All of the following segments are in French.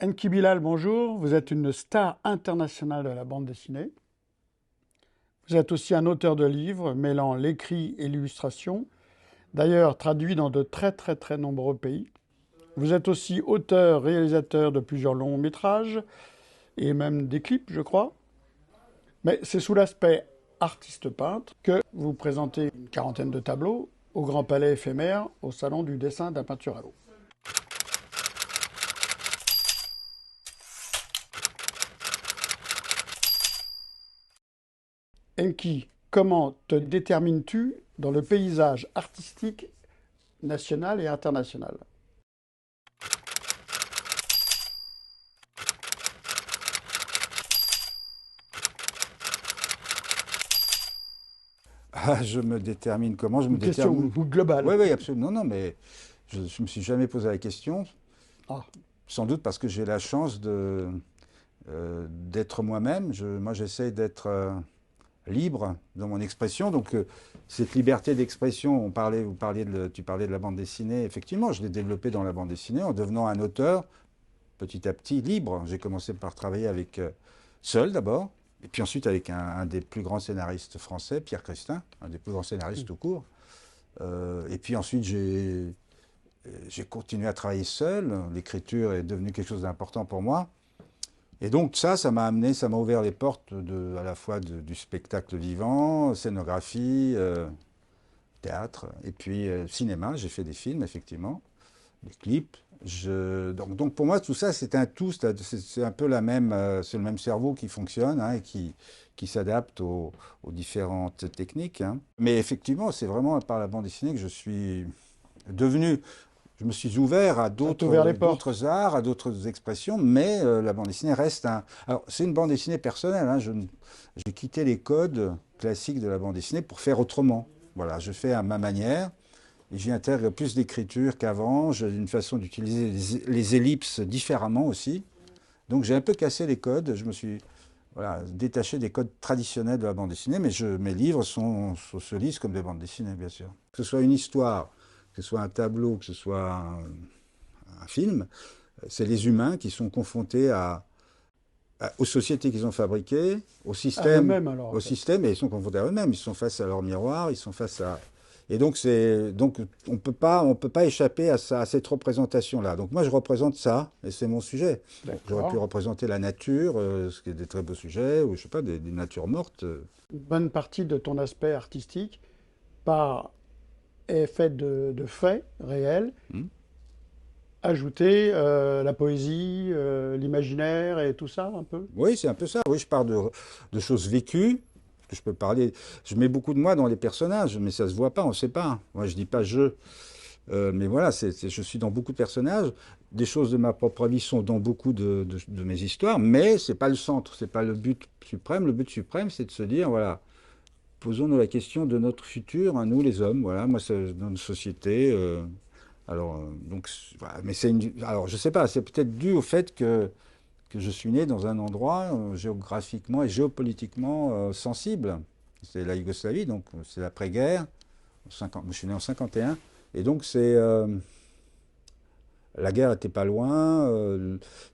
Enki Bilal, bonjour. Vous êtes une star internationale de la bande dessinée. Vous êtes aussi un auteur de livres mêlant l'écrit et l'illustration, d'ailleurs traduit dans de très nombreux pays. Vous êtes aussi auteur, réalisateur de plusieurs longs métrages et même des clips, je crois. Mais c'est sous l'aspect artiste-peintre que vous présentez une quarantaine de tableaux au Grand Palais éphémère au Salon du dessin de la peinture à l'eau. Enki, comment te détermines-tu dans le paysage artistique national et international? Ah, je me détermine comment? Je me Une question détermine. globale. Oui, oui, absolument. Non, non, mais je ne me suis jamais posé la question. Ah, Sans doute parce que j'ai la chance d'être moi-même. Moi, j'essaie d'être libre dans mon expression. Donc, cette liberté d'expression, tu parlais de la bande dessinée. Effectivement, je l'ai développée dans la bande dessinée en devenant un auteur petit à petit libre. J'ai commencé par travailler avec seul d'abord. Et puis ensuite avec un des plus grands scénaristes français, Pierre Christin, un des plus grands scénaristes tout court. Et puis ensuite, j'ai continué à travailler seul. L'écriture est devenue quelque chose d'important pour moi. Et donc ça m'a amené, ça m'a ouvert les portes à la fois du spectacle vivant, scénographie, théâtre, et puis cinéma. J'ai fait des films, effectivement, des clips. Donc pour moi, tout ça, c'est un tout. C'est un peu c'est le même cerveau qui fonctionne, hein, et qui s'adapte aux différentes techniques, hein. Mais effectivement, c'est vraiment par la bande dessinée que devenu je me suis ouvert à ça t'a ouvert les portes. d'autres arts, à d'autres expressions, mais la bande dessinée reste un. Alors, c'est une bande dessinée personnelle, hein. J'ai quitté les codes classiques de la bande dessinée pour faire autrement. Voilà, je fais à ma manière. Et j'y intègre plus d'écriture qu'avant. J'ai une façon d'utiliser les ellipses différemment aussi. Donc j'ai un peu cassé les codes. Je me suis détaché des codes traditionnels de la bande dessinée, mais mes livres se lisent comme des bandes dessinées, bien sûr. Que ce soit une histoire, que ce soit un tableau, que ce soit un film, c'est les humains qui sont confrontés aux sociétés qu'ils ont fabriquées, À eux-mêmes alors, en au fait. système, et ils sont confrontés à eux-mêmes. Ils sont face à leur miroir, ils sont face à. Et donc on peut pas échapper à cette représentation-là. Donc moi je représente ça, et c'est mon sujet. Donc, j'aurais pu D'accord. représenter la nature, ce qui est des très beaux sujets, ou je sais pas, des natures mortes. Une bonne partie de ton aspect artistique est faite de faits réels, Hmm. ajouter la poésie, l'imaginaire et tout ça un peu. Oui, c'est un peu ça. Oui, je pars de choses vécues. Que je peux parler. Je mets beaucoup de moi dans les personnages, mais ça se voit pas, on sait pas. Moi, je dis pas je. Mais voilà, je suis dans beaucoup de personnages. Des choses de ma propre vie sont dans beaucoup de mes histoires, mais c'est pas le centre, c'est pas le but suprême. Le but suprême, c'est de se dire, voilà, posons-nous la question de notre futur, à nous les hommes. Voilà, moi, c'est dans une société. Voilà. Mais alors, je sais pas, c'est peut-être dû au fait que je suis né dans un endroit géographiquement et géopolitiquement sensible. C'est la Yougoslavie, donc c'est l'après-guerre. Je suis né en 51. Et donc la guerre était pas loin.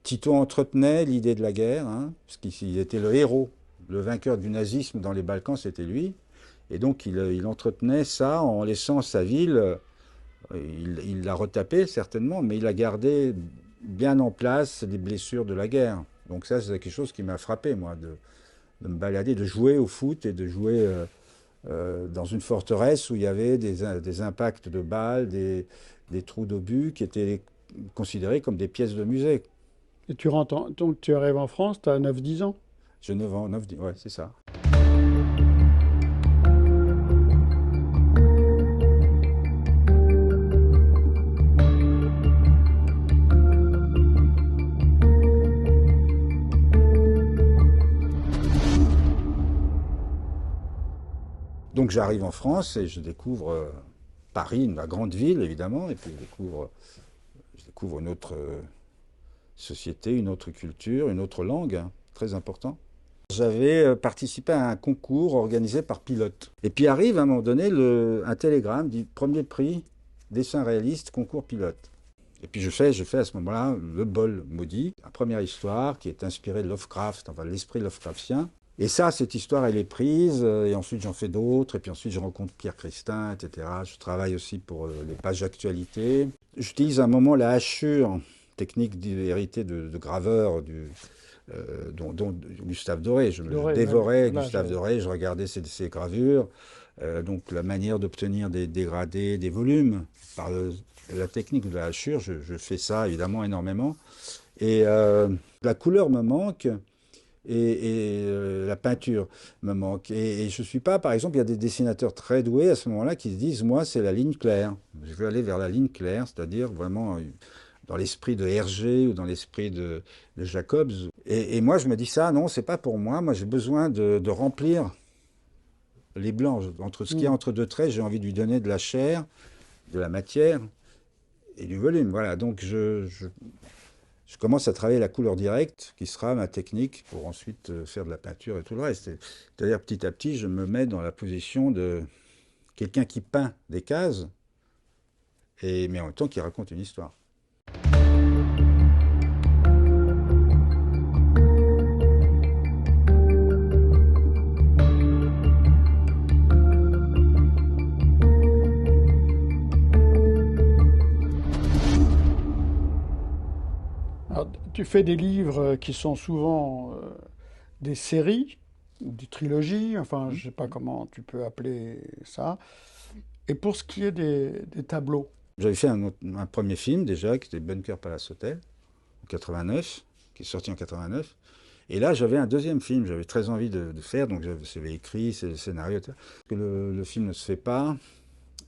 Tito entretenait l'idée de la guerre, hein, parce qu'il était le héros, le vainqueur du nazisme dans les Balkans, c'était lui. Et donc il entretenait ça en laissant sa ville. Il l'a retapé certainement, mais il a gardé bien en place les blessures de la guerre. Donc ça, c'est quelque chose qui m'a frappé, moi, de me balader, de jouer au foot et de jouer dans une forteresse où il y avait des impacts de balles, des trous d'obus qui étaient considérés comme des pièces de musée. Et tu rentres donc tu arrives en France, tu as 9-10 ans. Je 9 ans, 9, ouais, c'est ça. Donc j'arrive en France et je découvre Paris, la grande ville évidemment, et puis je découvre une autre société, une autre culture, une autre langue, hein, très important. J'avais participé à un concours organisé par Pilote. Et puis arrive à un moment donné un télégramme dit premier prix dessin réaliste concours Pilote. Et puis je fais à ce moment-là Le Bol Maudit, la première histoire qui est inspirée de Lovecraft, enfin l'esprit Lovecraftien. Et ça, cette histoire, elle est prise, et ensuite j'en fais d'autres, et puis ensuite je rencontre Pierre Christin, etc. Je travaille aussi pour les pages d'actualité. J'utilise à un moment la hachure, technique héritée de graveur dont Gustave Doré. Je dévorais Gustave Doré, je regardais ses gravures. Donc la manière d'obtenir des dégradés, des volumes, par la technique de la hachure, je fais ça évidemment énormément. Et la couleur me manque. La peinture me manque. Et je ne suis pas, par exemple, il y a des dessinateurs très doués à ce moment-là qui se disent, moi, c'est la ligne claire. Je veux aller vers la ligne claire, c'est-à-dire vraiment dans l'esprit de Hergé ou dans l'esprit de Jacobs. Et moi, je me dis ça, non, c'est pas pour moi. Moi, j'ai besoin de remplir les blancs. Entre ce qu'il y a entre deux traits, j'ai envie de lui donner de la chair, de la matière et du volume. Voilà, donc je commence à travailler la couleur directe, qui sera ma technique pour ensuite faire de la peinture et tout le reste. C'est-à-dire, petit à petit, je me mets dans la position de quelqu'un qui peint des cases, mais en même temps qui raconte une histoire. Alors, tu fais des livres qui sont souvent des séries, ou des trilogies, enfin, je ne sais pas comment tu peux appeler ça. Et pour ce qui est des tableaux, J'avais fait un premier film déjà, qui était Bunker Palace Hotel, en 89, qui est sorti en 89. Et là, j'avais un deuxième film, j'avais très envie de faire, donc j'avais écrit, c'est le scénario, etc. Que le film ne se fait pas.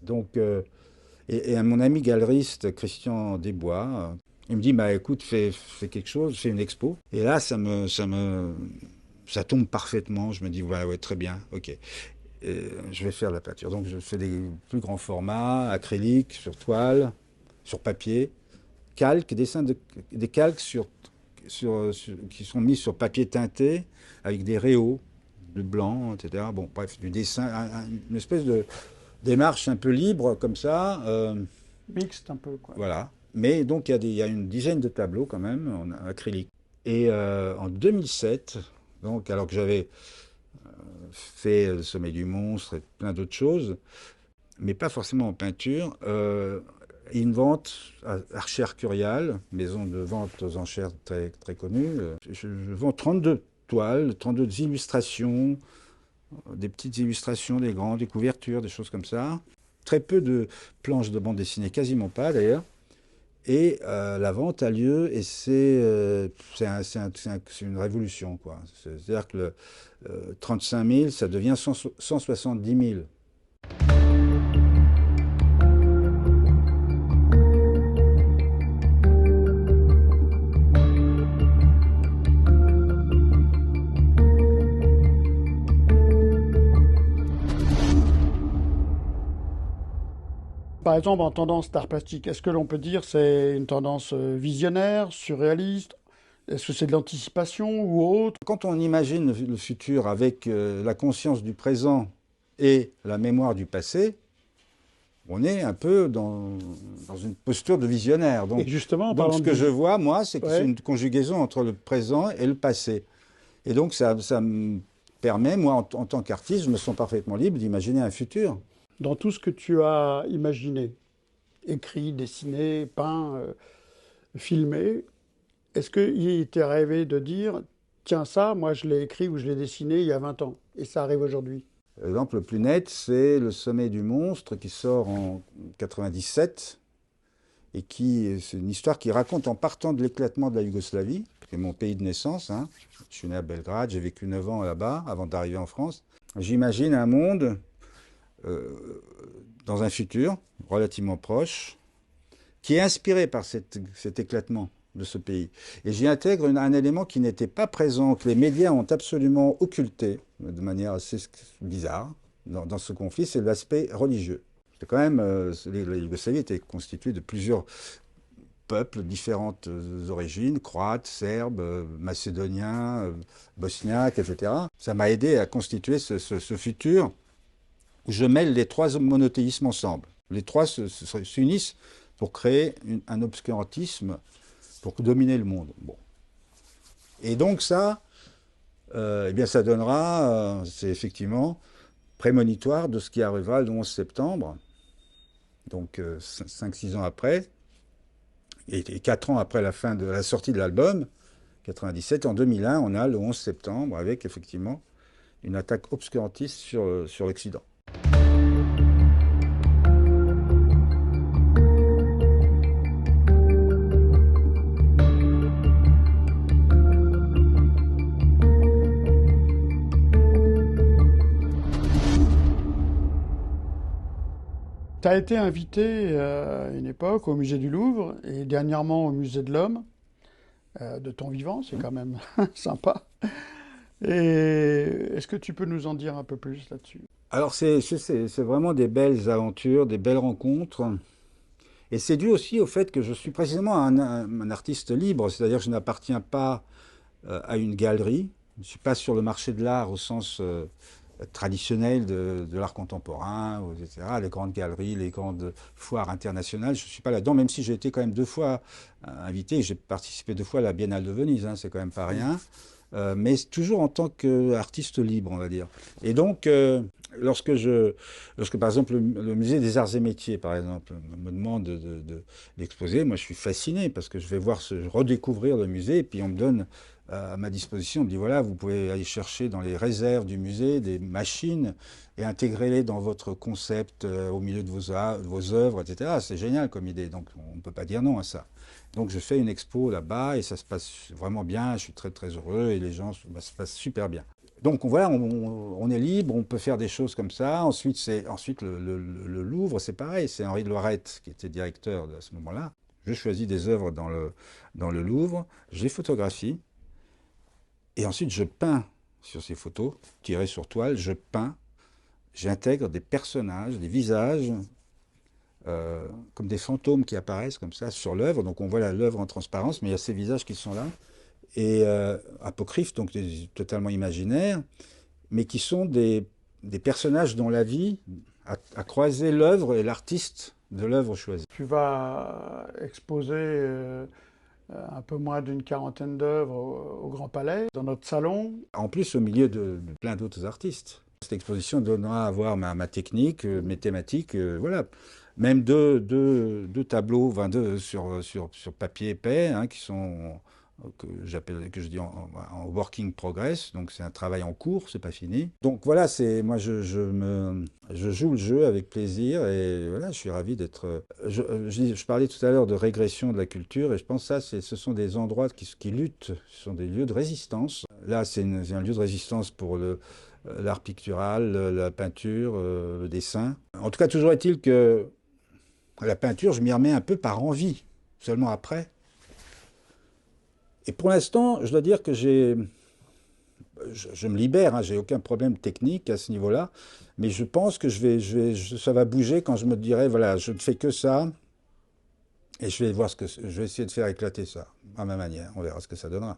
Donc, et mon ami galeriste, Christian Desbois, il me dit, bah écoute, fais quelque chose, fais une expo. Et là, ça tombe parfaitement. Je me dis, ouais, très bien, ok. Je vais faire la peinture. Donc je fais des plus grands formats, acrylique, sur toile, sur papier, calque, des calques qui sont mis sur papier teinté avec des réaux de blanc, etc. Bon, bref, du dessin, une espèce de démarche un peu libre comme ça. mixtes un peu, quoi. Voilà. Mais donc il y a une dizaine de tableaux quand même en acrylique. Et en 2007, donc alors que j'avais fait Le Sommet du Monstre et plein d'autres choses, mais pas forcément en peinture, une vente à Archère Curial, maison de vente aux enchères très, très connue. Je vends 32 toiles, 32 illustrations, des petites illustrations, des grandes, des couvertures, des choses comme ça. Très peu de planches de bande dessinée, quasiment pas d'ailleurs. Et la vente a lieu et c'est une révolution, quoi. C'est-à-dire que 35 000, ça devient 170 000. Par exemple, en tendance d'art plastique, est-ce que l'on peut dire c'est une tendance visionnaire, surréaliste? Est-ce que c'est de l'anticipation ou autre? Quand on imagine le futur avec la conscience du présent et la mémoire du passé, on est un peu dans une posture de visionnaire. Et justement, en donc parlant ce que je vois, moi, c'est que c'est une conjugaison entre le présent et le passé. Et donc ça me permet, moi, en tant qu'artiste, je me sens parfaitement libre d'imaginer un futur. Dans tout ce que tu as imaginé, écrit, dessiné, peint, filmé, est-ce qu'il t'est rêvé de dire, tiens ça, moi je l'ai écrit ou je l'ai dessiné il y a 20 ans, et ça arrive aujourd'hui? L'exemple le plus net, c'est Le Sommet du Monstre qui sort en 97 et c'est une histoire qui raconte en partant de l'éclatement de la Yougoslavie, qui est mon pays de naissance. Hein. Je suis né à Belgrade, j'ai vécu 9 ans là-bas avant d'arriver en France. J'imagine un monde dans un futur relativement proche qui est inspiré par cet éclatement de ce pays. Et j'y intègre un élément qui n'était pas présent, que les médias ont absolument occulté de manière assez bizarre dans ce conflit, c'est l'aspect religieux. C'est quand même, la Yougoslavie était constituée de plusieurs peuples, différentes origines, croates, serbes, macédoniens, bosniaques, etc. Ça m'a aidé à constituer ce futur où je mêle les trois monothéismes ensemble. Les trois s'unissent pour créer un obscurantisme, pour dominer le monde. Bon. Et donc ça, eh bien ça donnera, c'est effectivement prémonitoire de ce qui arrivera le 11 septembre, donc 5-6 ans après, et 4 ans après la fin de la sortie de l'album, 97, en 2001, on a le 11 septembre avec effectivement une attaque obscurantiste sur l'Occident. Tu as été invité à une époque au musée du Louvre et dernièrement au musée de l'Homme, de ton vivant, c'est quand même sympa. Et est-ce que tu peux nous en dire un peu plus là-dessus? Alors c'est vraiment des belles aventures, des belles rencontres. Et c'est dû aussi au fait que je suis précisément un artiste libre, c'est-à-dire que je n'appartiens pas à une galerie, je ne suis pas sur le marché de l'art au sens traditionnel de l'art contemporain, etc., les grandes galeries, les grandes foires internationales, je ne suis pas là-dedans, même si j'ai été quand même 2 fois invité, j'ai participé 2 fois à la Biennale de Venise, hein, c'est quand même pas rien, mais toujours en tant qu'artiste libre, on va dire. Et donc, lorsque par exemple le musée des arts et métiers, par exemple, me demande d'exposer, moi je suis fasciné parce que je vais redécouvrir le musée et puis on me donne à ma disposition, on me dit voilà, vous pouvez aller chercher dans les réserves du musée des machines et intégrer-les dans votre concept au milieu de vos œuvres, etc. C'est génial comme idée, donc on ne peut pas dire non à ça. Donc je fais une expo là-bas et ça se passe vraiment bien, je suis très très heureux et les gens, ça se passe super bien. Donc voilà, on est libre, on peut faire des choses comme ça. Ensuite, le Louvre, c'est pareil, c'est Henri de Loirette qui était directeur à ce moment-là. Je choisis des œuvres dans le Louvre, je les photographie, et ensuite je peins sur ces photos, tirées sur toile, je peins, j'intègre des personnages, des visages, comme des fantômes qui apparaissent comme ça sur l'œuvre. Donc on voit l'œuvre en transparence, mais il y a ces visages qui sont là. Et apocryphes, donc totalement imaginaires, mais qui sont des personnages dont la vie a croisé l'œuvre et l'artiste de l'œuvre choisie. Tu vas exposer un peu moins d'une quarantaine d'œuvres au Grand Palais, dans notre salon. En plus, au milieu de plein d'autres artistes. Cette exposition donnera à voir ma technique, mes thématiques, voilà. Même deux tableaux, sur papier épais, hein, qui sont que je dis en working progress, donc c'est un travail en cours, c'est pas fini. Donc voilà, moi je joue le jeu avec plaisir et voilà, je suis ravi d'être. Je parlais tout à l'heure de régression de la culture et je pense que ce sont des endroits qui luttent, ce sont des lieux de résistance. Là, c'est un lieu de résistance pour l'art pictural, la peinture, le dessin. En tout cas, toujours est-il que la peinture, je m'y remets un peu par envie, seulement après. Et pour l'instant, je dois dire que je me libère, hein, j'ai aucun problème technique à ce niveau-là, mais je pense que ça va bouger quand je me dirai, voilà, je ne fais que ça, et je vais essayer de faire éclater ça, à ma manière, on verra ce que ça donnera.